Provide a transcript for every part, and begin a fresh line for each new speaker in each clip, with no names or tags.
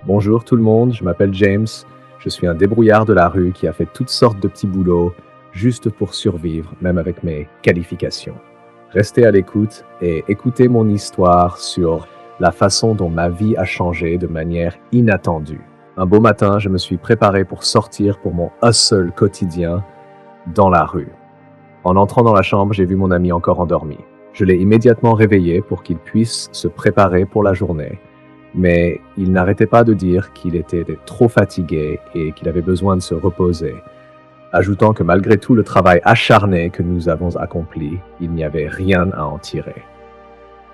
Bonjour tout le monde, je m'appelle James, je suis un débrouillard de la rue qui a fait toutes sortes de petits boulots juste pour survivre, même avec mes qualifications. Restez à l'écoute et écoutez mon histoire sur la façon dont ma vie a changé de manière inattendue. Un beau matin, je me suis préparé pour sortir pour mon hustle quotidien dans la rue. En entrant dans la chambre, j'ai vu mon ami encore endormi. Je l'ai immédiatement réveillé pour qu'il puisse se préparer pour la journée. Mais il n'arrêtait pas de dire qu'il était trop fatigué et qu'il avait besoin de se reposer, ajoutant que malgré tout le travail acharné que nous avons accompli, il n'y avait rien à en tirer.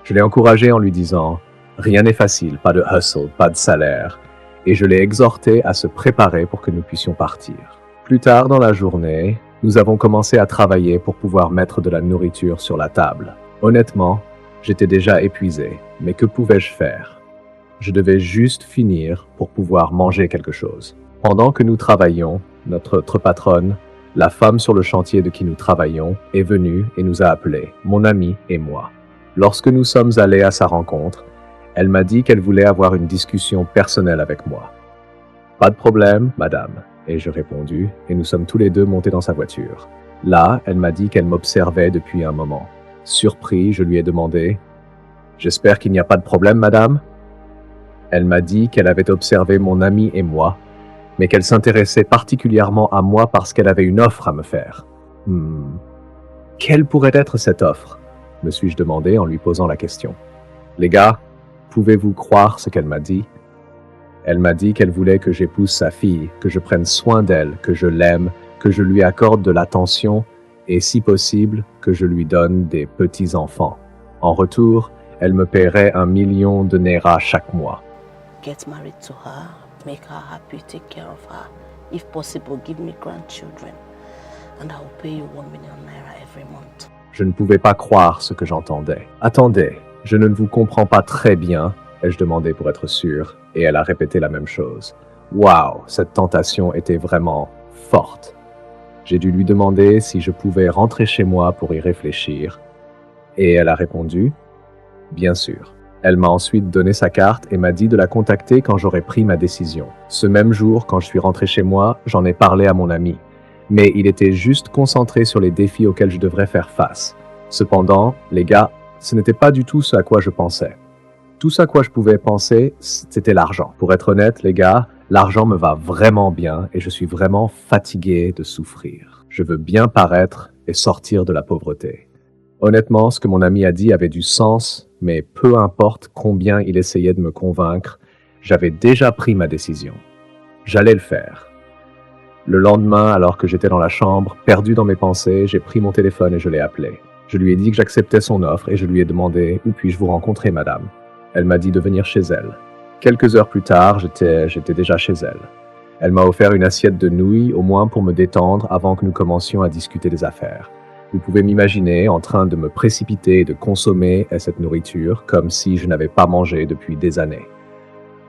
Je l'ai encouragé en lui disant « Rien n'est facile, pas de hustle, pas de salaire », et je l'ai exhorté à se préparer pour que nous puissions partir. Plus tard dans la journée, nous avons commencé à travailler pour pouvoir mettre de la nourriture sur la table. Honnêtement, j'étais déjà épuisé, mais que pouvais-je faire ? Je devais juste finir pour pouvoir manger quelque chose. Pendant que nous travaillions, notre patronne, la femme sur le chantier de qui nous travaillions, est venue et nous a appelés, mon ami et moi. Lorsque nous sommes allés à sa rencontre, elle m'a dit qu'elle voulait avoir une discussion personnelle avec moi. « Pas de problème, madame », ai-je répondu, et nous sommes tous les deux montés dans sa voiture. Là, elle m'a dit qu'elle m'observait depuis un moment. Surpris, je lui ai demandé « J'espère qu'il n'y a pas de problème, madame ?» Elle m'a dit qu'elle avait observé mon ami et moi, mais qu'elle s'intéressait particulièrement à moi parce qu'elle avait une offre à me faire. Quelle pourrait être cette offre ? Me suis-je demandé en lui posant la question. Les gars, pouvez-vous croire ce qu'elle m'a dit ? Elle m'a dit qu'elle voulait que j'épouse sa fille, que je prenne soin d'elle, que je l'aime, que je lui accorde de l'attention et, si possible, que je lui donne des petits-enfants. En retour, elle me paierait 1 million de Naira chaque mois.
Get married to her, make her happy, take care of her. If possible, give me grandchildren. And I will pay you 1 million Naira every month.
Je ne pouvais pas croire ce que j'entendais. Attendez, je ne vous comprends pas très bien, ai-je demandé pour être sûr, et elle a répété la même chose. Waouh, cette tentation était vraiment forte. J'ai dû lui demander si je pouvais rentrer chez moi pour y réfléchir. Et elle a répondu, bien sûr. Elle m'a ensuite donné sa carte et m'a dit de la contacter quand j'aurais pris ma décision. Ce même jour, quand je suis rentré chez moi, j'en ai parlé à mon ami. Mais il était juste concentré sur les défis auxquels je devrais faire face. Cependant, les gars, ce n'était pas du tout ce à quoi je pensais. Tout ce à quoi je pouvais penser, c'était l'argent. Pour être honnête, les gars, l'argent me va vraiment bien et je suis vraiment fatigué de souffrir. Je veux bien paraître et sortir de la pauvreté. Honnêtement, ce que mon ami a dit avait du sens, mais peu importe combien il essayait de me convaincre, j'avais déjà pris ma décision. J'allais le faire. Le lendemain, alors que j'étais dans la chambre, perdu dans mes pensées, j'ai pris mon téléphone et je l'ai appelé. Je lui ai dit que j'acceptais son offre et je lui ai demandé « Où puis-je vous rencontrer, madame ?» Elle m'a dit de venir chez elle. Quelques heures plus tard, j'étais déjà chez elle. Elle m'a offert une assiette de nouilles, au moins pour me détendre avant que nous commencions à discuter des affaires. Vous pouvez m'imaginer en train de me précipiter et de consommer cette nourriture comme si je n'avais pas mangé depuis des années.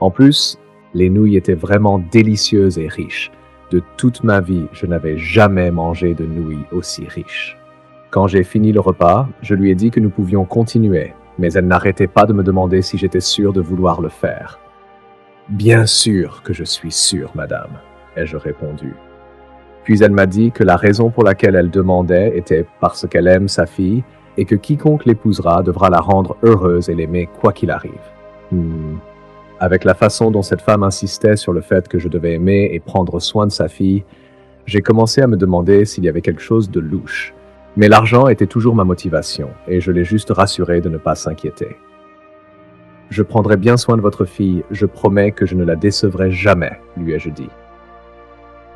En plus, les nouilles étaient vraiment délicieuses et riches. De toute ma vie, je n'avais jamais mangé de nouilles aussi riches. Quand j'ai fini le repas, je lui ai dit que nous pouvions continuer, mais elle n'arrêtait pas de me demander si j'étais sûr de vouloir le faire. « Bien sûr que je suis sûr, madame », ai-je répondu. Puis elle m'a dit que la raison pour laquelle elle demandait était parce qu'elle aime sa fille et que quiconque l'épousera devra la rendre heureuse et l'aimer quoi qu'il arrive. Avec la façon dont cette femme insistait sur le fait que je devais aimer et prendre soin de sa fille, j'ai commencé à me demander s'il y avait quelque chose de louche. Mais l'argent était toujours ma motivation et je l'ai juste rassurée de ne pas s'inquiéter. « Je prendrai bien soin de votre fille, je promets que je ne la décevrai jamais », lui ai-je dit.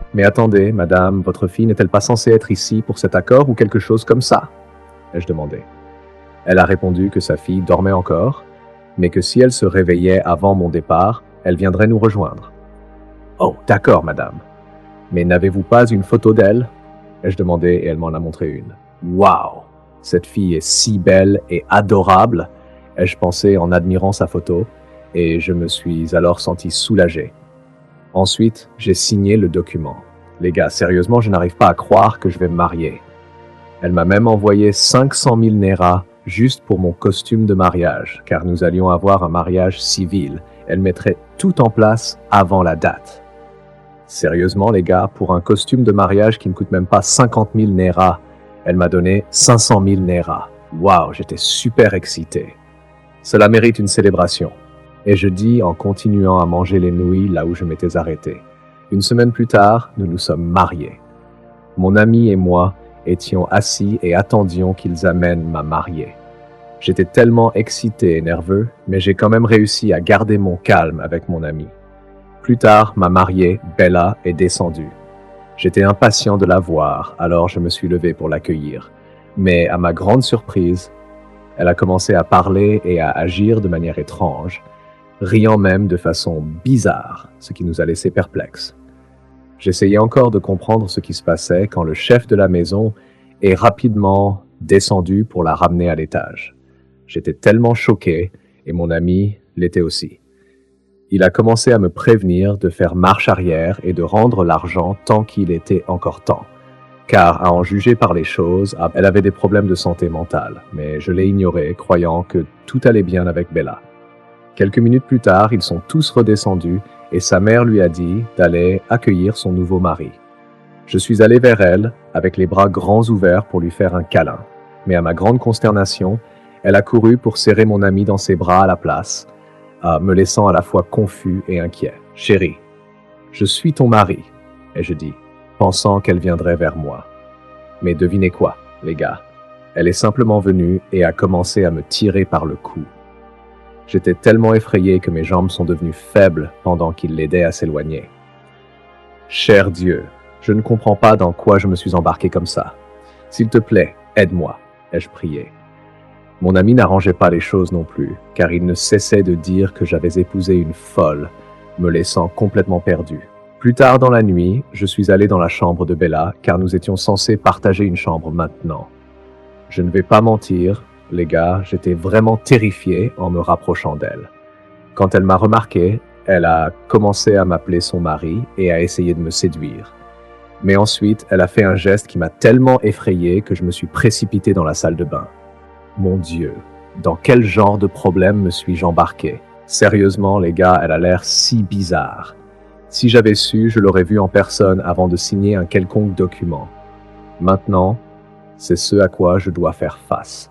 « Mais attendez, madame, votre fille n'est-elle pas censée être ici pour cet accord ou quelque chose comme ça ?» ai-je demandé. Elle a répondu que sa fille dormait encore, mais que si elle se réveillait avant mon départ, elle viendrait nous rejoindre. « Oh, d'accord, madame. Mais n'avez-vous pas une photo d'elle ?» ai-je demandé et elle m'en a montré une. « Waouh! Cette fille est si belle et adorable !» ai-je pensé en admirant sa photo, et je me suis alors senti soulagé. Ensuite, j'ai signé le document. Les gars, sérieusement, je n'arrive pas à croire que je vais me marier. Elle m'a même envoyé 500 000 Naira juste pour mon costume de mariage, car nous allions avoir un mariage civil, elle mettrait tout en place avant la date. Sérieusement les gars, pour un costume de mariage qui ne coûte même pas 50 000 Naira, elle m'a donné 500 000 Naira. Waouh, j'étais super excité. Cela mérite une célébration. Et je dis en continuant à manger les nouilles là où je m'étais arrêté. Une semaine plus tard, nous nous sommes mariés. Mon ami et moi étions assis et attendions qu'ils amènent ma mariée. J'étais tellement excité et nerveux, mais j'ai quand même réussi à garder mon calme avec mon ami. Plus tard, ma mariée, Bella, est descendue. J'étais impatient de la voir, alors je me suis levé pour l'accueillir. Mais à ma grande surprise, elle a commencé à parler et à agir de manière étrange, riant même de façon bizarre, ce qui nous a laissés perplexes. J'essayais encore de comprendre ce qui se passait quand le chef de la maison est rapidement descendu pour la ramener à l'étage. J'étais tellement choqué, et mon ami l'était aussi. Il a commencé à me prévenir de faire marche arrière et de rendre l'argent tant qu'il était encore temps. Car, à en juger par les choses, elle avait des problèmes de santé mentale, mais je l'ai ignoré, croyant que tout allait bien avec Bella. Quelques minutes plus tard, ils sont tous redescendus et sa mère lui a dit d'aller accueillir son nouveau mari. Je suis allé vers elle, avec les bras grands ouverts pour lui faire un câlin. Mais à ma grande consternation, elle a couru pour serrer mon ami dans ses bras à la place, me laissant à la fois confus et inquiet. « Chérie, je suis ton mari, » ai-je dit, pensant qu'elle viendrait vers moi. Mais devinez quoi, les gars, elle est simplement venue et a commencé à me tirer par le cou. J'étais tellement effrayé que mes jambes sont devenues faibles pendant qu'il l'aidait à s'éloigner. Cher Dieu, je ne comprends pas dans quoi je me suis embarqué comme ça. S'il te plaît, aide-moi, ai-je prié. Mon ami n'arrangeait pas les choses non plus, car il ne cessait de dire que j'avais épousé une folle, me laissant complètement perdu. Plus tard dans la nuit, je suis allé dans la chambre de Bella, car nous étions censés partager une chambre maintenant. Je ne vais pas mentir, les gars, j'étais vraiment terrifié en me rapprochant d'elle. Quand elle m'a remarqué, elle a commencé à m'appeler son mari et à essayer de me séduire. Mais ensuite, elle a fait un geste qui m'a tellement effrayé que je me suis précipité dans la salle de bain. Mon Dieu, dans quel genre de problème me suis-je embarqué? Sérieusement, les gars, elle a l'air si bizarre. Si j'avais su, je l'aurais vue en personne avant de signer un quelconque document. Maintenant, c'est ce à quoi je dois faire face.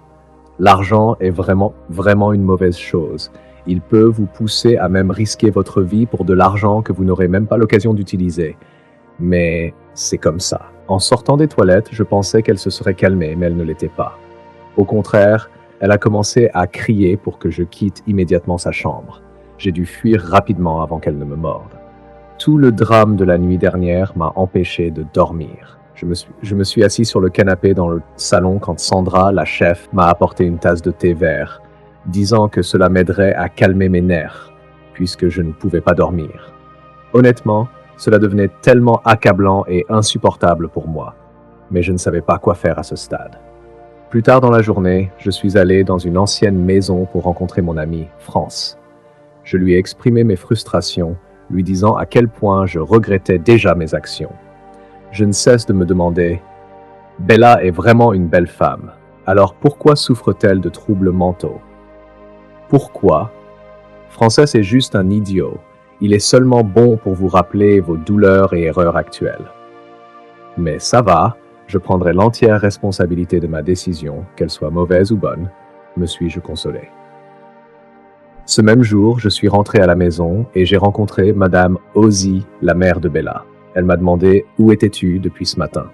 L'argent est vraiment une mauvaise chose. Il peut vous pousser à même risquer votre vie pour de l'argent que vous n'aurez même pas l'occasion d'utiliser. Mais c'est comme ça. En sortant des toilettes, je pensais qu'elle se serait calmée, mais elle ne l'était pas. Au contraire, elle a commencé à crier pour que je quitte immédiatement sa chambre. J'ai dû fuir rapidement avant qu'elle ne me morde. Tout le drame de la nuit dernière m'a empêché de dormir. Je me suis assis sur le canapé dans le salon quand Sandra, la chef, m'a apporté une tasse de thé vert, disant que cela m'aiderait à calmer mes nerfs, puisque je ne pouvais pas dormir. Honnêtement, cela devenait tellement accablant et insupportable pour moi, mais je ne savais pas quoi faire à ce stade. Plus tard dans la journée, je suis allé dans une ancienne maison pour rencontrer mon ami, France. Je lui ai exprimé mes frustrations, lui disant à quel point je regrettais déjà mes actions. Je ne cesse de me demander, Bella est vraiment une belle femme, alors pourquoi souffre-t-elle de troubles mentaux? Pourquoi? Frances est juste un idiot. Il est seulement bon pour vous rappeler vos douleurs et erreurs actuelles. Mais ça va, je prendrai l'entière responsabilité de ma décision, qu'elle soit mauvaise ou bonne, me suis-je consolé. Ce même jour, je suis rentré à la maison et j'ai rencontré Madame Ozzy, la mère de Bella. Elle m'a demandé « Où étais-tu depuis ce matin ?»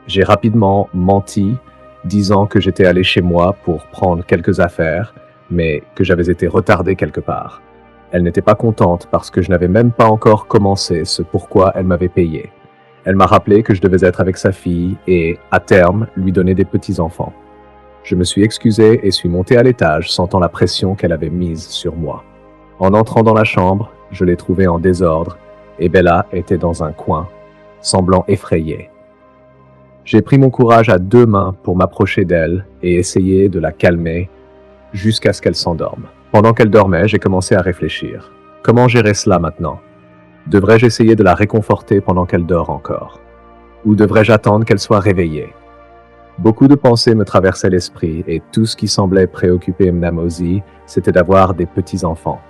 J'ai rapidement menti, disant que j'étais allé chez moi pour prendre quelques affaires, mais que j'avais été retardé quelque part. Elle n'était pas contente parce que je n'avais même pas encore commencé ce pourquoi elle m'avait payé. Elle m'a rappelé que je devais être avec sa fille et, à terme, lui donner des petits-enfants. Je me suis excusé et suis monté à l'étage, sentant la pression qu'elle avait mise sur moi. En entrant dans la chambre, je l'ai trouvée en désordre et Bella était dans un coin, semblant effrayée. J'ai pris mon courage à deux mains pour m'approcher d'elle et essayer de la calmer jusqu'à ce qu'elle s'endorme. Pendant qu'elle dormait, j'ai commencé à réfléchir. Comment gérer cela maintenant? Devrais-je essayer de la réconforter pendant qu'elle dort encore? Ou devrais-je attendre qu'elle soit réveillée? Beaucoup de pensées me traversaient l'esprit et tout ce qui semblait préoccuper Mme Ozzy, c'était d'avoir des petits-enfants.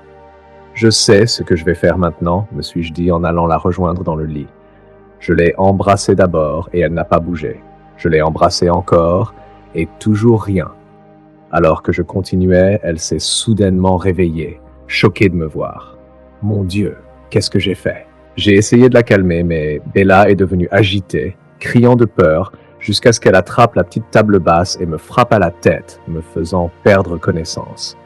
Je sais ce que je vais faire maintenant, me suis-je dit en allant la rejoindre dans le lit. Je l'ai embrassée d'abord et elle n'a pas bougé. Je l'ai embrassée encore et toujours rien. Alors que je continuais, elle s'est soudainement réveillée, choquée de me voir. Mon Dieu, qu'est-ce que j'ai fait? J'ai essayé de la calmer, mais Bella est devenue agitée, criant de peur, jusqu'à ce qu'elle attrape la petite table basse et me frappe à la tête, me faisant perdre connaissance.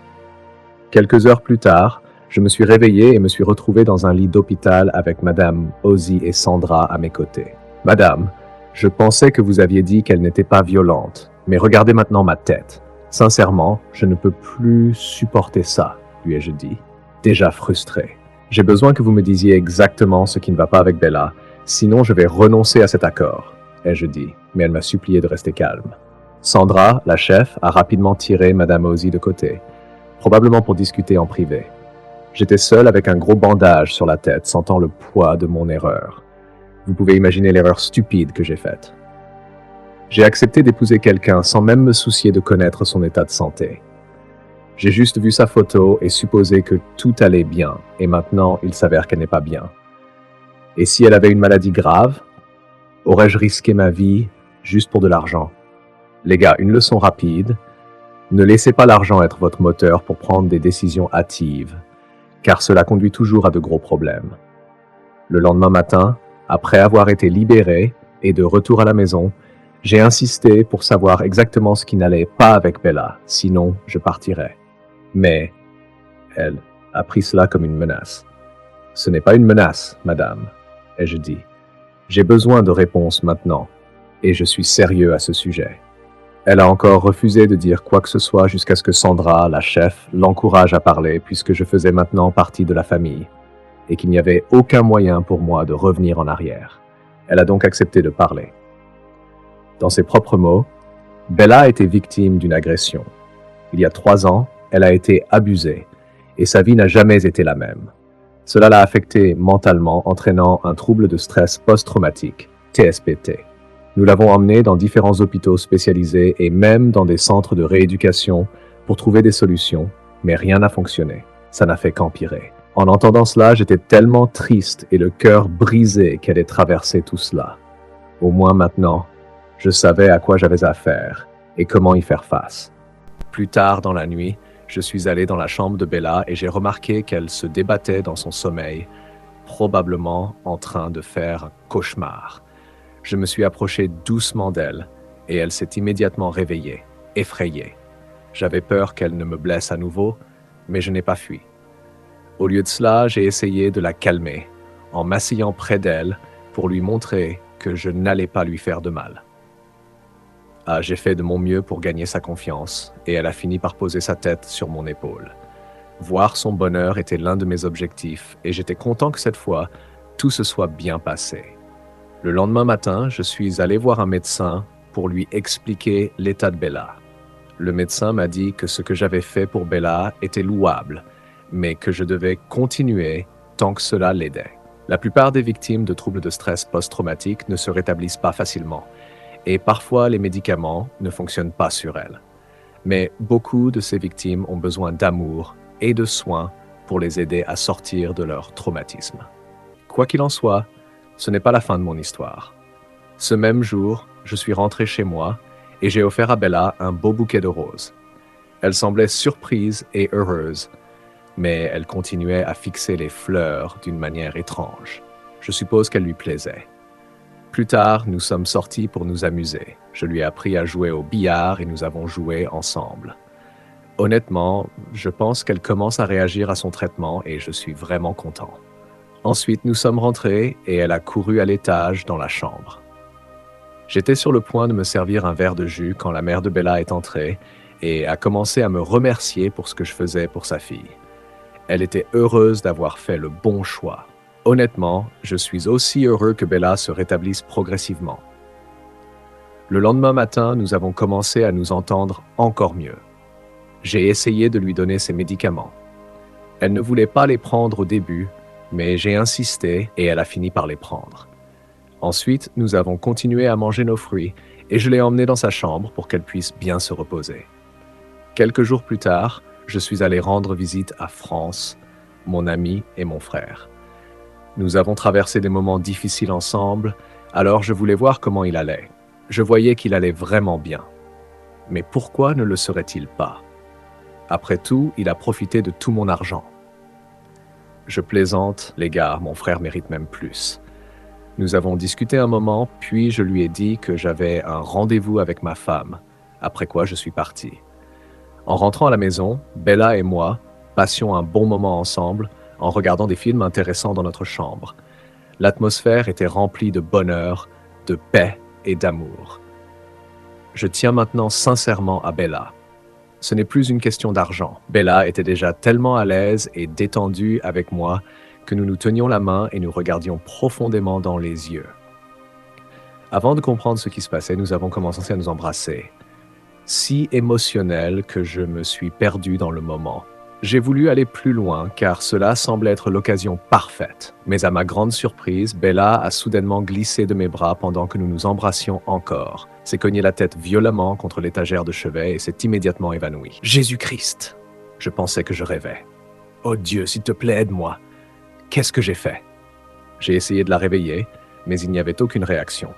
Quelques heures plus tard, je me suis réveillé et me suis retrouvé dans un lit d'hôpital avec Madame Ozzy et Sandra à mes côtés. Madame, je pensais que vous aviez dit qu'elle n'était pas violente, mais regardez maintenant ma tête. Sincèrement, je ne peux plus supporter ça, lui ai-je dit, déjà frustré. J'ai besoin que vous me disiez exactement ce qui ne va pas avec Bella, sinon je vais renoncer à cet accord, ai-je dit, mais elle m'a supplié de rester calme. Sandra, la chef, a rapidement tiré Madame Ozzy de côté, probablement pour discuter en privé. J'étais seul avec un gros bandage sur la tête, sentant le poids de mon erreur. Vous pouvez imaginer l'erreur stupide que j'ai faite. J'ai accepté d'épouser quelqu'un sans même me soucier de connaître son état de santé. J'ai juste vu sa photo et supposé que tout allait bien, et maintenant il s'avère qu'elle n'est pas bien. Et si elle avait une maladie grave, aurais-je risqué ma vie juste pour de l'argent? Les gars, une leçon rapide. Ne laissez pas l'argent être votre moteur pour prendre des décisions hâtives, car cela conduit toujours à de gros problèmes. Le lendemain matin, après avoir été libéré et de retour à la maison, j'ai insisté pour savoir exactement ce qui n'allait pas avec Bella, sinon je partirais. Mais elle a pris cela comme une menace. Ce n'est pas une menace, madame, ai-je dit. J'ai besoin de réponses maintenant, et je suis sérieux à ce sujet. Elle a encore refusé de dire quoi que ce soit jusqu'à ce que Sandra, la chef, l'encourage à parler puisque je faisais maintenant partie de la famille et qu'il n'y avait aucun moyen pour moi de revenir en arrière. Elle a donc accepté de parler. Dans ses propres mots, Bella a été victime d'une agression. Il y a 3 ans, elle a été abusée et sa vie n'a jamais été la même. Cela l'a affectée mentalement, entraînant un trouble de stress post-traumatique, TSPT. Nous l'avons emmenée dans différents hôpitaux spécialisés et même dans des centres de rééducation pour trouver des solutions, mais rien n'a fonctionné. Ça n'a fait qu'empirer. En entendant cela, j'étais tellement triste et le cœur brisé qu'elle ait traversé tout cela. Au moins maintenant, je savais à quoi j'avais affaire et comment y faire face. Plus tard dans la nuit, je suis allé dans la chambre de Bella et j'ai remarqué qu'elle se débattait dans son sommeil, probablement en train de faire un cauchemar. Je me suis approché doucement d'elle et elle s'est immédiatement réveillée, effrayée. J'avais peur qu'elle ne me blesse à nouveau, mais je n'ai pas fui. Au lieu de cela, j'ai essayé de la calmer, en m'asseyant près d'elle pour lui montrer que je n'allais pas lui faire de mal. J'ai fait de mon mieux pour gagner sa confiance et elle a fini par poser sa tête sur mon épaule. Voir son bonheur était l'un de mes objectifs et j'étais content que cette fois, tout se soit bien passé. Le lendemain matin, je suis allé voir un médecin pour lui expliquer l'état de Bella. Le médecin m'a dit que ce que j'avais fait pour Bella était louable, mais que je devais continuer tant que cela l'aidait. La plupart des victimes de troubles de stress post-traumatique ne se rétablissent pas facilement, et parfois les médicaments ne fonctionnent pas sur elles. Mais beaucoup de ces victimes ont besoin d'amour et de soins pour les aider à sortir de leur traumatisme. Quoi qu'il en soit, ce n'est pas la fin de mon histoire. Ce même jour, je suis rentré chez moi et j'ai offert à Bella un beau bouquet de roses. Elle semblait surprise et heureuse, mais elle continuait à fixer les fleurs d'une manière étrange. Je suppose qu'elle lui plaisait. Plus tard, nous sommes sortis pour nous amuser. Je lui ai appris à jouer au billard et nous avons joué ensemble. Honnêtement, je pense qu'elle commence à réagir à son traitement et je suis vraiment content. Ensuite, nous sommes rentrés et elle a couru à l'étage dans la chambre. J'étais sur le point de me servir un verre de jus quand la mère de Bella est entrée et a commencé à me remercier pour ce que je faisais pour sa fille. Elle était heureuse d'avoir fait le bon choix. Honnêtement, je suis aussi heureux que Bella se rétablisse progressivement. Le lendemain matin, nous avons commencé à nous entendre encore mieux. J'ai essayé de lui donner ses médicaments. Elle ne voulait pas les prendre au début, mais j'ai insisté et elle a fini par les prendre. Ensuite, nous avons continué à manger nos fruits et je l'ai emmenée dans sa chambre pour qu'elle puisse bien se reposer. Quelques jours plus tard, je suis allé rendre visite à France mon ami et mon frère. Nous avons traversé des moments difficiles ensemble, alors je voulais voir comment il allait. Je voyais qu'il allait vraiment bien. Mais pourquoi ne le serait-il pas? Après tout, il a profité de tout mon argent. Je plaisante, les gars, mon frère mérite même plus. Nous avons discuté un moment, puis je lui ai dit que j'avais un rendez-vous avec ma femme, après quoi je suis parti. En rentrant à la maison, Bella et moi passions un bon moment ensemble en regardant des films intéressants dans notre chambre. L'atmosphère était remplie de bonheur, de paix et d'amour. Je tiens maintenant sincèrement à Bella. Ce n'est plus une question d'argent. Bella était déjà tellement à l'aise et détendue avec moi que nous nous tenions la main et nous regardions profondément dans les yeux. Avant de comprendre ce qui se passait, nous avons commencé à nous embrasser. Si émotionnel que je me suis perdu dans le moment. J'ai voulu aller plus loin car cela semblait être l'occasion parfaite. Mais à ma grande surprise, Bella a soudainement glissé de mes bras pendant que nous nous embrassions encore, s'est cogné la tête violemment contre l'étagère de chevet et s'est immédiatement évanouie. Jésus-Christ! Je pensais que je rêvais. Oh Dieu, s'il te plaît, aide-moi! Qu'est-ce que j'ai fait? J'ai essayé de la réveiller, mais il n'y avait aucune réaction.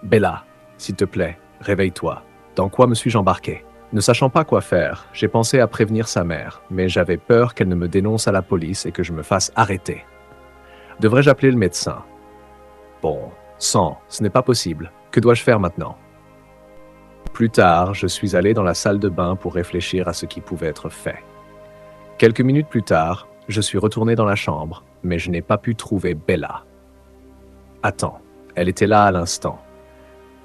Bella, s'il te plaît, réveille-toi. Dans quoi me suis-je embarqué? Ne sachant pas quoi faire, j'ai pensé à prévenir sa mère, mais j'avais peur qu'elle ne me dénonce à la police et que je me fasse arrêter. Devrais-je appeler le médecin? Bon, sang, ce n'est pas possible. Que dois-je faire maintenant? Plus tard, je suis allé dans la salle de bain pour réfléchir à ce qui pouvait être fait. Quelques minutes plus tard, je suis retourné dans la chambre, mais je n'ai pas pu trouver Bella. Attends, elle était là à l'instant.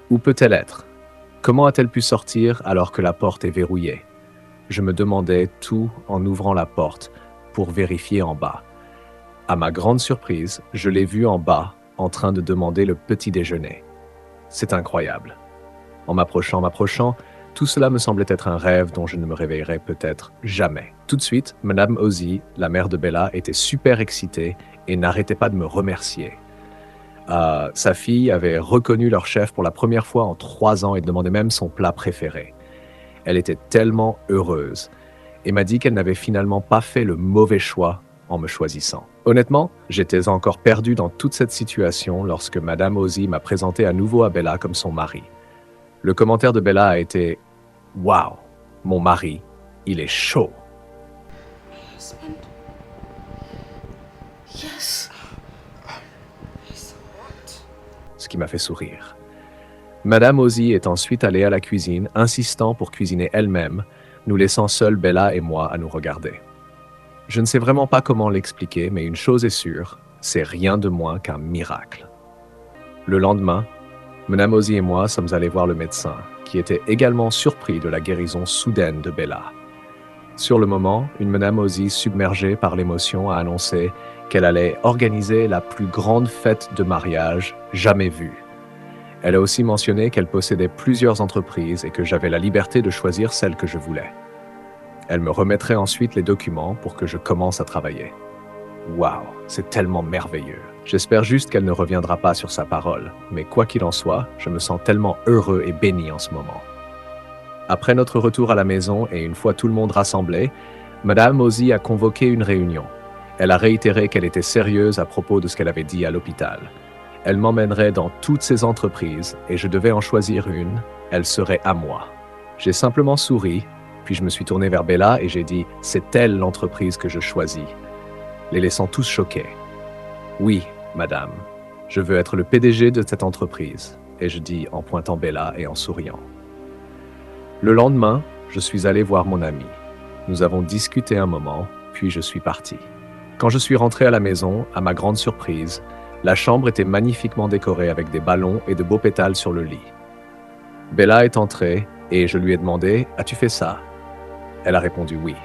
Où peut-elle être? Comment a-t-elle pu sortir alors que la porte est verrouillée? Je me demandais tout en ouvrant la porte pour vérifier en bas. À ma grande surprise, je l'ai vue en bas en train de demander le petit déjeuner. C'est incroyable. En m'approchant, tout cela me semblait être un rêve dont je ne me réveillerais peut-être jamais. Tout de suite, Madame Ozzy, la mère de Bella, était super excitée et n'arrêtait pas de me remercier. Sa fille avait reconnu leur chef pour la première fois en 3 ans et demandait même son plat préféré. Elle était tellement heureuse et m'a dit qu'elle n'avait finalement pas fait le mauvais choix en me choisissant. Honnêtement, j'étais encore perdu dans toute cette situation lorsque Madame Ozzy m'a présenté à nouveau à Bella comme son mari. Le commentaire de Bella a été « Wow, mon mari, il est chaud !»
Husband? Yes. He's hot.
Ce qui m'a fait sourire. Madame Ozzy est ensuite allée à la cuisine, insistant pour cuisiner elle-même, nous laissant seuls Bella et moi à nous regarder. Je ne sais vraiment pas comment l'expliquer, mais une chose est sûre, c'est rien de moins qu'un miracle. Le lendemain, Madame Ozzy et moi sommes allés voir le médecin, qui était également surpris de la guérison soudaine de Bella. Sur le moment, une Madame Ozzy submergée par l'émotion a annoncé qu'elle allait organiser la plus grande fête de mariage jamais vue. Elle a aussi mentionné qu'elle possédait plusieurs entreprises et que j'avais la liberté de choisir celle que je voulais. Elle me remettrait ensuite les documents pour que je commence à travailler. Waouh, c'est tellement merveilleux. J'espère juste qu'elle ne reviendra pas sur sa parole, mais quoi qu'il en soit, je me sens tellement heureux et béni en ce moment. Après notre retour à la maison et une fois tout le monde rassemblé, Madame Ozzy a convoqué une réunion. Elle a réitéré qu'elle était sérieuse à propos de ce qu'elle avait dit à l'hôpital. Elle m'emmènerait dans toutes ses entreprises et je devais en choisir une, elle serait à moi. J'ai simplement souri, puis je me suis tourné vers Bella et j'ai dit « C'est elle l'entreprise que je choisis », les laissant tous choqués. « Oui, madame, je veux être le PDG de cette entreprise », et je dis en pointant Bella et en souriant. Le lendemain, je suis allé voir mon ami. Nous avons discuté un moment, puis je suis parti. Quand je suis rentré à la maison, à ma grande surprise, la chambre était magnifiquement décorée avec des ballons et de beaux pétales sur le lit. Bella est entrée et je lui ai demandé « As-tu fait ça ?» Elle a répondu « Oui ».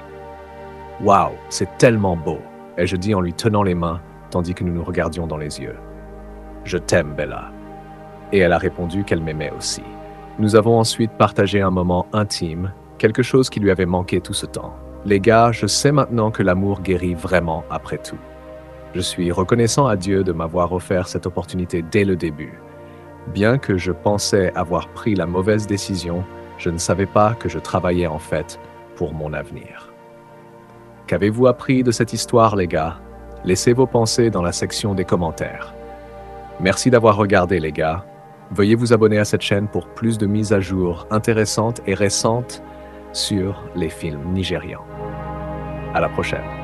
« Waouh, c'est tellement beau !» et je dis en lui tenant les mains, tandis que nous nous regardions dans les yeux. « Je t'aime, Bella ». Et elle a répondu qu'elle m'aimait aussi. Nous avons ensuite partagé un moment intime, quelque chose qui lui avait manqué tout ce temps. Les gars, je sais maintenant que l'amour guérit vraiment après tout. Je suis reconnaissant à Dieu de m'avoir offert cette opportunité dès le début. Bien que je pensais avoir pris la mauvaise décision, je ne savais pas que je travaillais en fait pour mon avenir. Qu'avez-vous appris de cette histoire, les gars? Laissez vos pensées dans la section des commentaires. Merci d'avoir regardé, les gars. Veuillez vous abonner à cette chaîne pour plus de mises à jour intéressantes et récentes sur les films nigérians. À la prochaine.